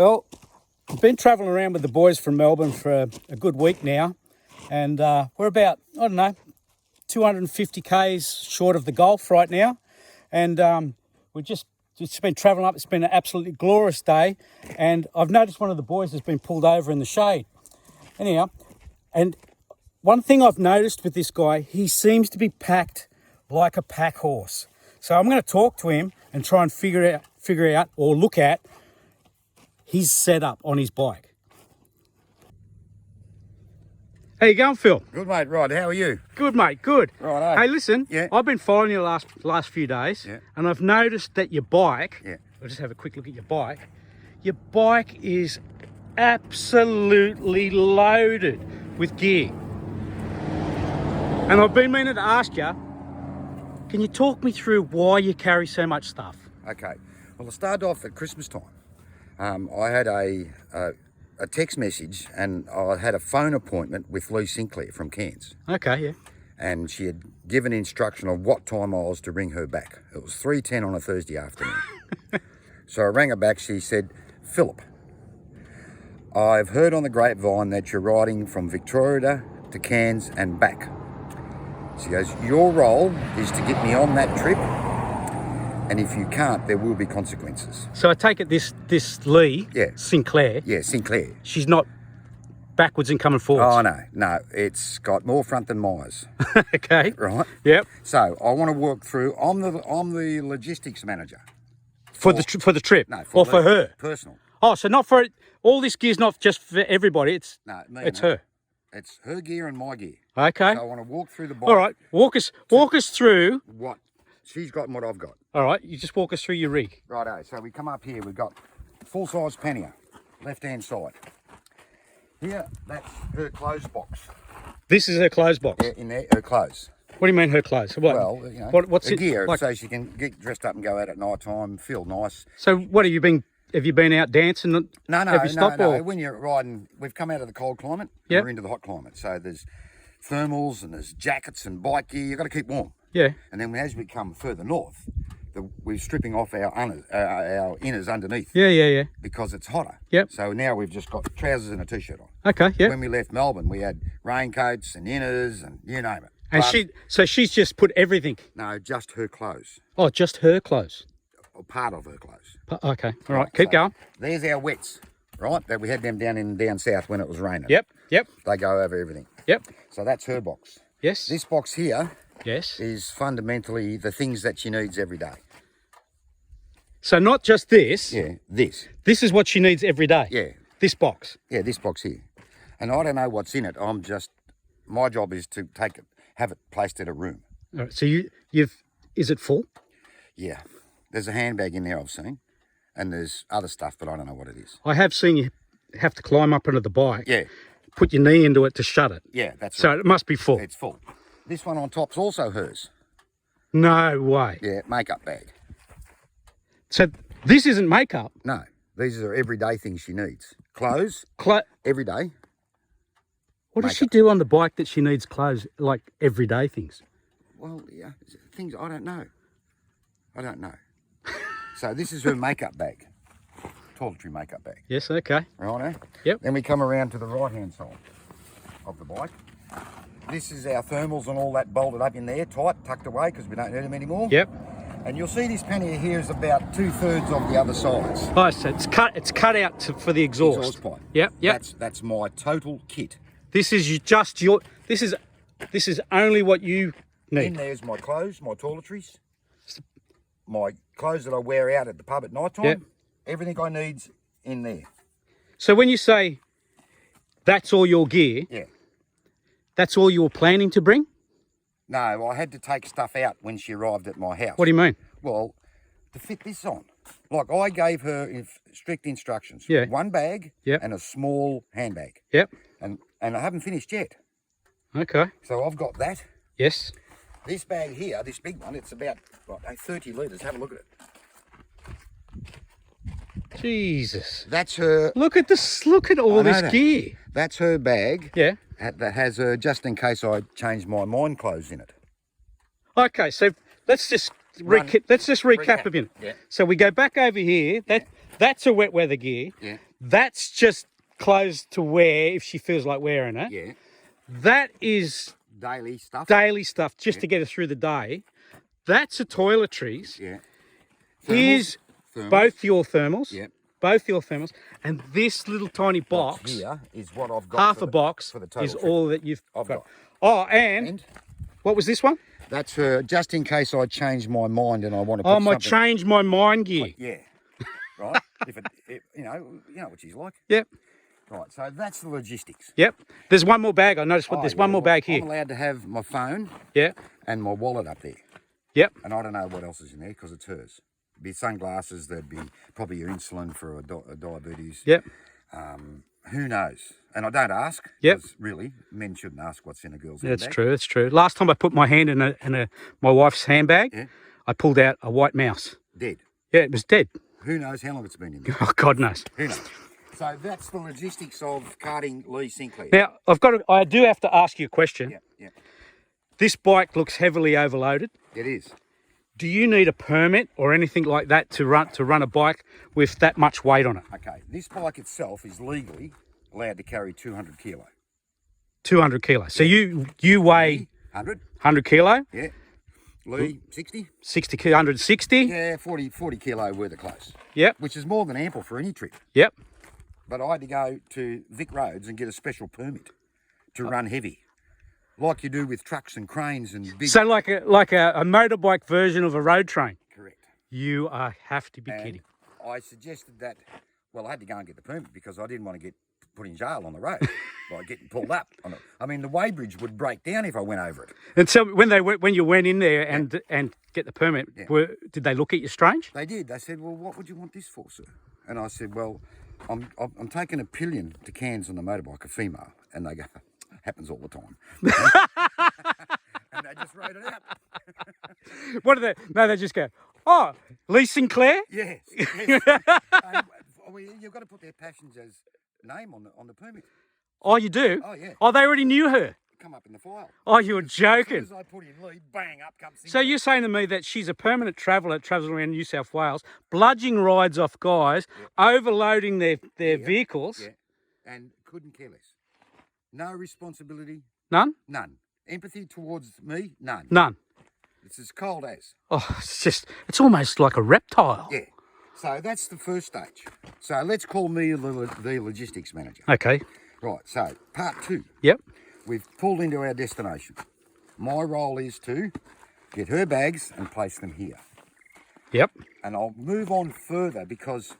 Well, I've been travelling around with the boys from Melbourne for a good week now, and we're about, 250 k's short of the Gulf right now, and we've just been travelling up. It's been an absolutely glorious day, and I've noticed one of the boys has been pulled over in the shade. Anyhow, and one thing I've noticed with this guy, he seems to be packed like a pack horse. So I'm going to talk to him and try and figure out or look at his setup on his bike. How you going, Phil? Good, mate. Right, how are you? Good, mate. Good. Right. Hey, listen. Yeah. I've been following you the last few days, and I've noticed that your bike. Yeah. I'll just have a quick look at your bike. Your bike is absolutely loaded with gear, and I've been meaning to ask you. Can you talk me through why you carry so much stuff? Okay. Well, I started off at Christmas time. I had a text message and I had a phone appointment with Lee Sinclair from Cairns. Okay, yeah. And she had given instruction of what time I was to ring her back. It was 3:10 on a Thursday afternoon. So I rang her back. She said, "Philip, I've heard on the grapevine that you're riding from Victoria to Cairns and back." She goes, "Your role is to get me on that trip, and if you can't, there will be consequences." So I take it this Lee, Sinclair. Yeah, Sinclair. She's not backwards and coming forwards. Oh, no, it's got more front than Myers. Okay. Right? Yep. So I want to work through, I'm the logistics manager. For the trip? No, or for her? Personal. Oh, so not for, all this gear's not just for everybody, it's her. It's her gear and my gear. Okay. So I want to walk through the bike. All right, walk us through. What she's got and what I've got. All right, you just walk us through your rig. Righto, so we come up here, we've got full-size pannier, left-hand side. Here, that's her clothes box. This is her clothes box? Yeah, in there, her clothes. What do you mean her clothes? What? Well, you know, what's her it gear, like? so she can get dressed up and go out at night time, feel nice. So what have you been out dancing? No. Have you stopped, or? When you're riding, we've come out of the cold climate, yep. We're into the hot climate. So there's thermals and there's jackets and bike gear. You've got to keep warm. Yeah. And then as we come further north, we're stripping off our inners underneath. Yeah. Because it's hotter. Yep. So now we've just got trousers and a t-shirt on. Okay, yeah. When we left Melbourne, we had raincoats and inners and you name it. And she's just put everything? No, just her clothes. Oh, just her clothes? Or part of her clothes. Okay, all right, keep going. There's our wets, right? That we had them down south when it was raining. Yep. They go over everything. Yep. So that's her box. Yes. This box here is fundamentally the things that she needs every day. So not just this. Yeah, this. This is what she needs every day? Yeah. This box? Yeah, this box here. And I don't know what's in it. My job is to have it placed at a room. All right, so is it full? Yeah. There's a handbag in there I've seen. And there's other stuff, but I don't know what it is. I have seen you have to climb up into the bike. Yeah. Put your knee into it to shut it. Yeah, that's right. So it must be full. It's full. This one on top's also hers. No way. Yeah, makeup bag. So this isn't makeup? No. These are everyday things she needs. Clothes, every day. What does she do on the bike that she needs clothes, like everyday things? Well, yeah, things I don't know. So this is her makeup bag. Toiletry makeup bag. Yes, okay. Righto? Yep. Then we come around to the right-hand side of the bike. This is our thermals and all that bolted up in there, tight, tucked away, because we don't need them anymore. Yep. And you'll see this pannier here is about 2/3 of the other sides. Oh, so it's cut out for the exhaust. Exhaust pipe. Yep. That's my total kit. This is this is only what you need. In there's my clothes, my toiletries, my clothes that I wear out at the pub at night time. Yep. Everything I need's in there. So when you say that's all your gear, yeah, that's all you were planning to bring? No, I had to take stuff out when she arrived at my house. What do you mean? Well, to fit this on. Like I gave her strict instructions. Yeah. One bag and a small handbag. Yep. And I haven't finished yet. Okay. So I've got that. Yes. This bag here, this big one, it's about 30 litres. Have a look at it. Jesus. That's her. Look at this. Look at all this gear. That's her bag. Yeah. That has her, just in case I change my mine clothes in it. Okay, so let's just recap a bit. Yeah. So we go back over here. That's a wet weather gear. Yeah. That's just clothes to wear if she feels like wearing it. Yeah. That is Daily stuff. daily stuff just to get her through the day. That's a toiletries. Yeah. Here's Thermals. both your thermals. Yeah. Both your thermals. And this little tiny box, Here is what I've got. half a box, for the total is trip. all that you've I've got. Oh, and what was this one? That's just in case I change my mind and I want to put Oh, my something. change my mind gear. Yeah. Right. if you know what she's like. Yep. Right. So that's the logistics. Yep. There's one more bag. I noticed there's one more bag here. I'm allowed to have my phone. Yeah. And my wallet up there. Yep. And I don't know what else is in there because it's hers. There'd be sunglasses. There'd be probably your insulin for a diabetes. Yep. Who knows? And I don't ask. Yep. Because really, men shouldn't ask what's in a girl's That's handbag. true. That's true. Last time I put my hand in my wife's handbag, Yeah. I pulled out a white mouse. Dead. Yeah, it was dead. Who knows how long it's been in there? Oh, God knows. Who knows? So that's the logistics of carting Lee Sinclair. Now, I do have to ask you a question. Yeah, yeah. This bike looks heavily overloaded. It is. Do you need a permit or anything like that to run a bike with that much weight on it? Okay, this bike itself is legally allowed to carry 200 kilo. 200 kilos. So you weigh 100? 100 kilo, Yeah. Lee, 60? 60 kilo, 160. Yeah, 40 kilo worth of clothes. Yep. Which is more than ample for any trip. Yep. But I had to go to Vic Roads and get a special permit to run heavy. Like you do with trucks and cranes and big... So like a motorbike version of a road train. Correct. You have to be And kidding. I suggested that, well, I had to go and get the permit because I didn't want to get put in jail on the road by getting pulled up on it. I mean, the weighbridge would break down if I went over it. And so when you went in there and get the permit, did they look at you strange? They did. They said, well, what would you want this for, sir? And I said, well, I'm taking a pillion to Cairns on the motorbike, a female. And they go, happens all the time. And they just wrote it out. What do they? No, they just go, oh, Lee Sinclair? Yes. You've got to put their passenger's name on the permit. Oh, you do? Oh, yeah. Oh, they already knew her. Come up in the file. Oh, you're joking. As soon as I put in Lee, bang, up comes So you're saying to me that she's a permanent traveller, travels around New South Wales, bludging rides off guys, overloading their vehicles. Yeah. And couldn't care less. No responsibility. None? None. Empathy towards me? None. None. It's as cold as. Oh, it's almost like a reptile. Yeah. So that's the first stage. So let's call me the logistics manager. Okay. Right. So part 2. Yep. We've pulled into our destination. My role is to get her bags and place them here. Yep. And I'll move on further because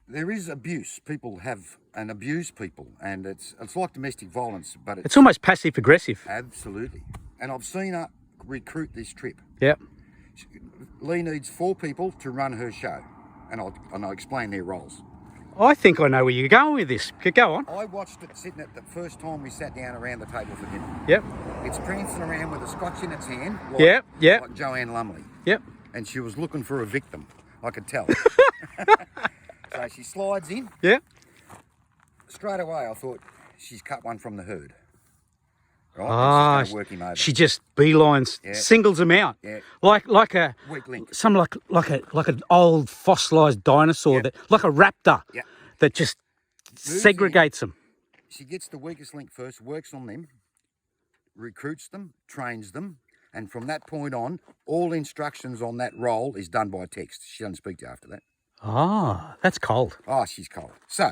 there is abuse. People have and abuse people, and it's like domestic violence, but It's almost passive aggressive. absolutely. And I've seen her recruit this trip. Yep. Lee needs 4 people to run her show, and I'll explain their roles. I think I know where you're going with this. Go on. I watched it sitting at the first time we sat down around the table for dinner. Yep. It's prancing around with a scotch in its hand, like Joanne Lumley. Yep. And she was looking for a victim, I could tell. So she slides in. Yep. Straight away, I thought, she's cut one from the herd. Right? And she's going to work him over. She just beelines, singles him out. Yeah. Like a Weak link. like an old fossilised dinosaur like a raptor that just segregates them. She gets the weakest link first, works on them, recruits them, trains them, and from that point on, all instructions on that role is done by text. She doesn't speak to you after that. Ah, that's cold. Oh, she's cold. So,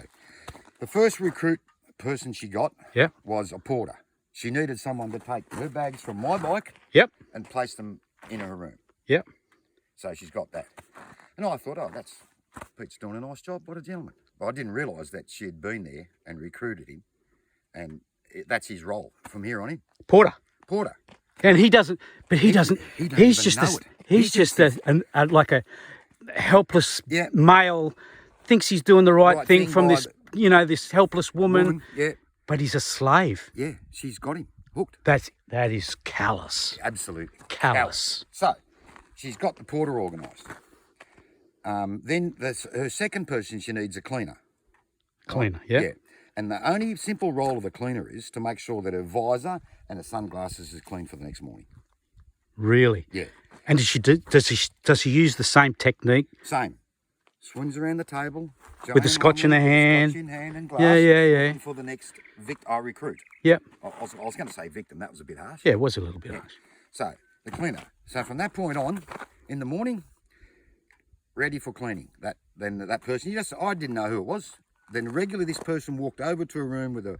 the first recruit person she got was a porter. She needed someone to take her bags from my bike and place them in her room. Yep. So she's got that. And I thought, Pete's doing a nice job. What a gentleman. But I didn't realise that she had been there and recruited him. And that's his role from here on in. Porter. And he doesn't, he's just like a helpless male, thinks he's doing the right thing from this, this helpless woman. Yeah. But he's a slave. Yeah, she's got him hooked. That is callous. Absolutely. Callous. So, she's got the porter organised. Then her second person, she needs a cleaner. Cleaner, yeah. And the only simple role of a cleaner is to make sure that her visor and her sunglasses is clean for the next morning. Really? Yeah. And does she use the same technique? Same. swings around the table. With the scotch in her hand. Scotch in hand and Yeah, glasses. yeah, yeah. looking for the next I recruit. Yep. I was going to say victim. That was a bit harsh. Yeah, it was a little bit harsh. So the cleaner. So from that point on, in the morning, ready for cleaning. Then that person. I didn't know who it was. Then regularly this person walked over to a room with a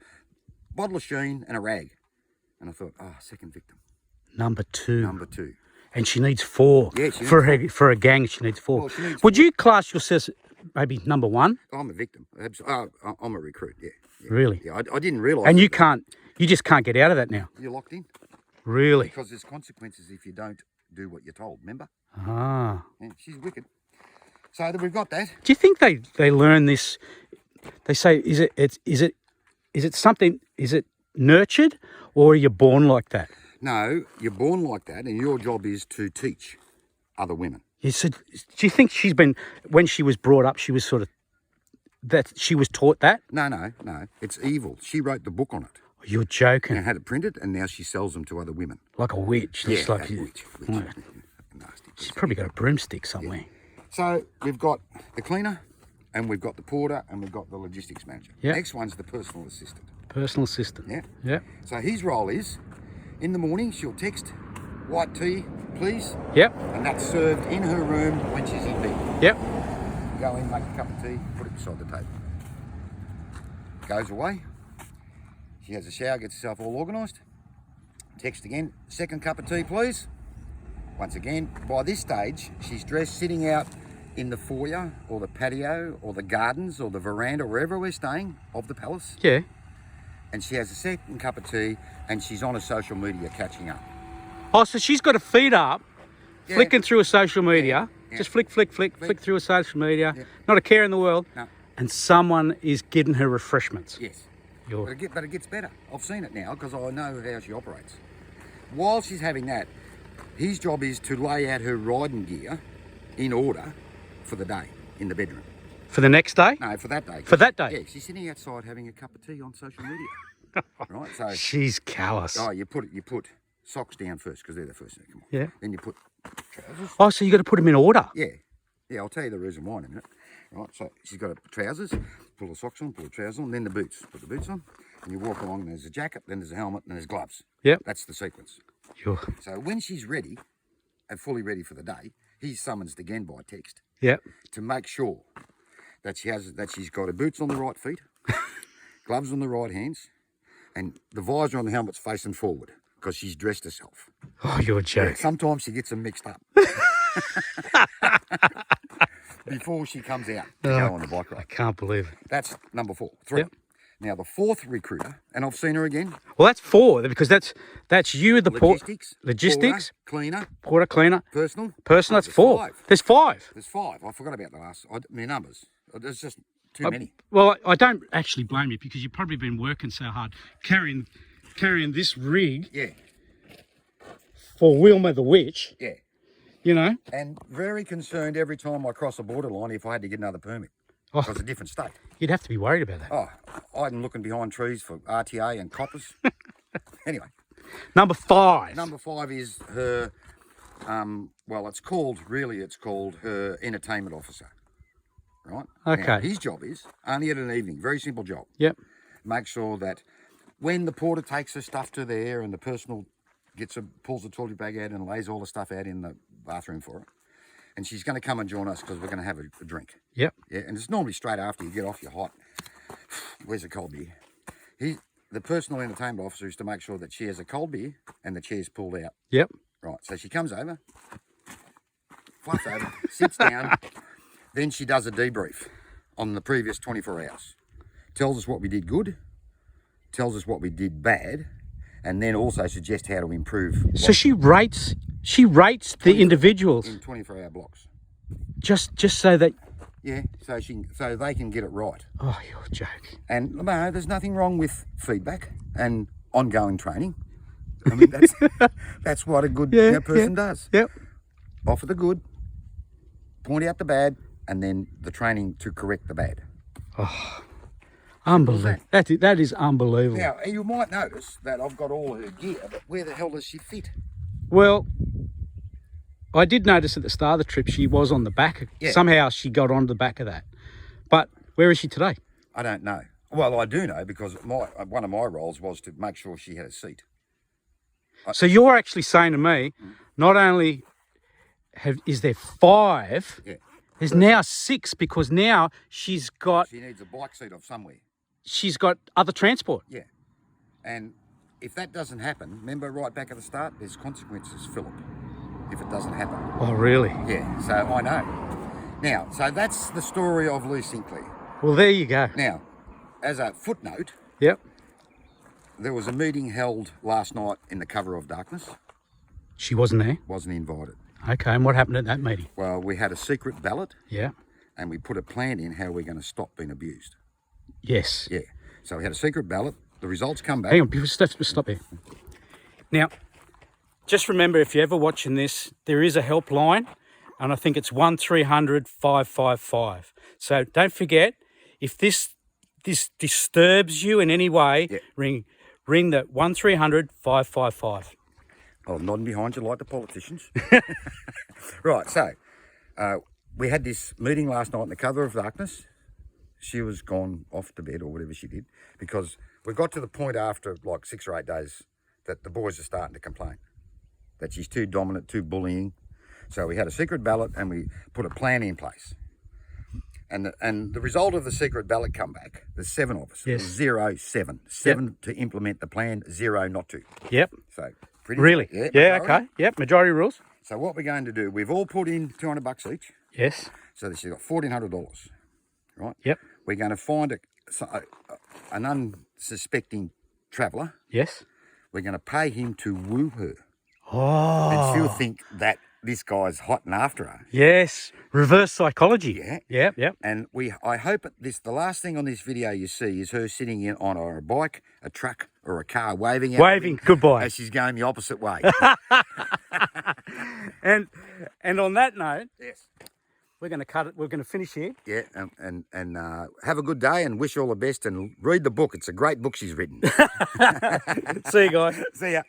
bottle of Sheen and a rag, and I thought, second victim. Number 2. Number 2. And she needs 4. Yeah, she for a gang, she needs 4. Well, she needs Would 4. you class yourself maybe number 1? I'm a victim. I'm a recruit. Yeah. Really? Yeah. I didn't realise. And you just can't get out of that now. You're locked in. Really? Because there's consequences if you don't do what you're told. Remember? Ah. Yeah, she's wicked. So we've got that. Do you think they learn this? They say, is it something? Is it nurtured, or are you born like that? No, you're born like that, and your job is to teach other women. You said, do you think she's been, when she was brought up, she was sort of, that she was taught that? No. It's evil. She wrote the book on it. You're joking. And had it printed, and now she sells them to other women. Like a witch. Yeah, It's like witch. Right. Nasty. She's probably got a broomstick somewhere. Yeah. So we've got the cleaner, and we've got the porter, and we've got the logistics manager. Yep. Next one's the personal assistant. Personal assistant. Yeah. Yeah. So his role is, in the morning, she'll text, white tea, please. Yep. And that's served in her room when she's in bed. Yep. Go in, make a cup of tea, put it beside the table. Goes away. She has a shower, gets herself all organised. Text again, second cup of tea, please. Once again, by this stage, she's dressed sitting out in the foyer or the patio or the gardens or the veranda, wherever we're staying, of the palace. Yeah. And she has a second cup of tea and she's on her social media catching up. Oh, so she's got her feet up, Yeah. flicking through her social media. Yeah. Just flick through her social media. Yeah. Not a care in the world. No. And someone is getting her refreshments. Yes. You're... But it gets better. I've seen it now because I know how she operates. While she's having that, his job is to lay out her riding gear in order for the day in the bedroom. For the next day? No, for that day. For that day? Yeah, she's sitting outside having a cup of tea on social media. Right, so She's callous. you put socks down first because they're the first thing. Come on. Yeah. Then you put trousers. Oh, so you got to put them in order? Yeah. I'll tell you the reason why in a minute. Right, so she's got her trousers. Pull the socks on, pull the trousers on, then the boots. Put the boots on, and you walk along. And there's a jacket, then there's a helmet, and there's gloves. Yep. That's the sequence. Sure. So when she's ready and fully ready for the day, he's summonsed again by text. Yep. To make sure that she's got her boots on the right feet, gloves on the right hands, and the visor on the helmet's facing forward because she's dressed herself. Oh, you're joking. Sometimes she gets them mixed up before she comes out to go on the bike I ride. can't believe it. That's number 3. Yep. Now the 4th recruiter, and I've seen her again. Well, that's 4 because that's you, the Logistics, logistics, porter, cleaner, personal. that's there's 4. 5. There's 5. There's 5. I forgot about the last. My numbers. There's just too many. Well, I don't actually blame you because you've probably been working so hard carrying this rig Yeah. for Wilma the witch. Yeah. You know. And very concerned every time I cross a borderline if I had to get another permit. Oh. Because it's a different state. You'd have to be worried about that. Oh, I'm looking behind trees for RTA and coppers. Anyway. Number 5. Number 5 is her, it's called her entertainment officer. Right? Okay. Now, his job is, only at an evening, very simple job. Yep. Make sure that when the porter takes her stuff to there and the personal pulls the toilet bag out and lays all the stuff out in the bathroom for her, and she's going to come and join us because we're going to have a drink. Yep. Yeah, and it's normally straight after you get off your hot. Where's a cold beer? The personal entertainment officer is to make sure that she has a cold beer and the chair's pulled out. Yep. Right, so she comes over, fluffs over, sits down, then she does a debrief on the previous 24 hours. Tells us what we did good, tells us what we did bad, and then also suggests how to improve. So she rates the individuals in 24-hour blocks. just so that. Yeah, so they can get it right. Oh, you're joking. And no, there's nothing wrong with feedback and ongoing training. I mean, that's what a good person does. Yep. Offer the good, point out the bad, and then the training to correct the bad. Oh, unbelievable. That is unbelievable. Now, you might notice that I've got all her gear, but where the hell does she fit? Well, I did notice at the start of the trip she was on the back. Yeah. Somehow she got onto the back of that. But where is she today? I don't know. Well, I do know because one of my roles was to make sure she had a seat. So you're actually saying to me, not only is there 5, Yeah. there's now 6 because now She needs a bike seat of somewhere. she's got other transport. Yeah. And if that doesn't happen, remember right back at the start, there's consequences, Philip, if it doesn't happen. Oh, really? Yeah, so I know. Now, so that's the story of Lou Sinclair. Well, there you go. Now, as a footnote, Yep. there was a meeting held last night in the cover of darkness. She wasn't there. Wasn't invited. Okay, and what happened at that meeting? Well, we had a secret ballot Yeah. and we put a plan in how we're going to stop being abused. Yes. Yeah. So we had a secret ballot. The results come back. Hang on, stop there. Now, just remember, if you're ever watching this, there is a helpline, and I think it's 1300 555. So don't forget, if this disturbs you in any way, Yeah. ring the 1300 555. Oh, nodding behind you like the politicians. Right, so we had this meeting last night in the cover of darkness. She was gone off to bed or whatever she did because we got to the point after like 6 or 8 days that the boys are starting to complain that she's too dominant, too bullying. So we had a secret ballot and we put a plan in place. And the result of the secret ballot come back, there's 7 of us. Yes. 0, 7. 7 to implement the plan, 0 not to. Yep. So pretty Really? good. Yeah, majority. okay. Yep, majority rules. So what we're going to do, we've all put in $200 each. Yes. So she's got $1,400, right? Yep. We're going to find an unsuspecting traveller. Yes. We're going to pay him to woo her. Oh. And she'll think that this guy's hot and after her. Yes. Reverse psychology. Yeah. Yep, yep. And I hope the last thing on this video you see is her sitting on a bike, a truck, or a car waving at Waving me goodbye. as she's going the opposite way. And on that note, Yes. we're going to cut it. We're going to finish here. Yeah, and have a good day and wish you all the best and read the book. It's a great book she's written. See you guys. See ya.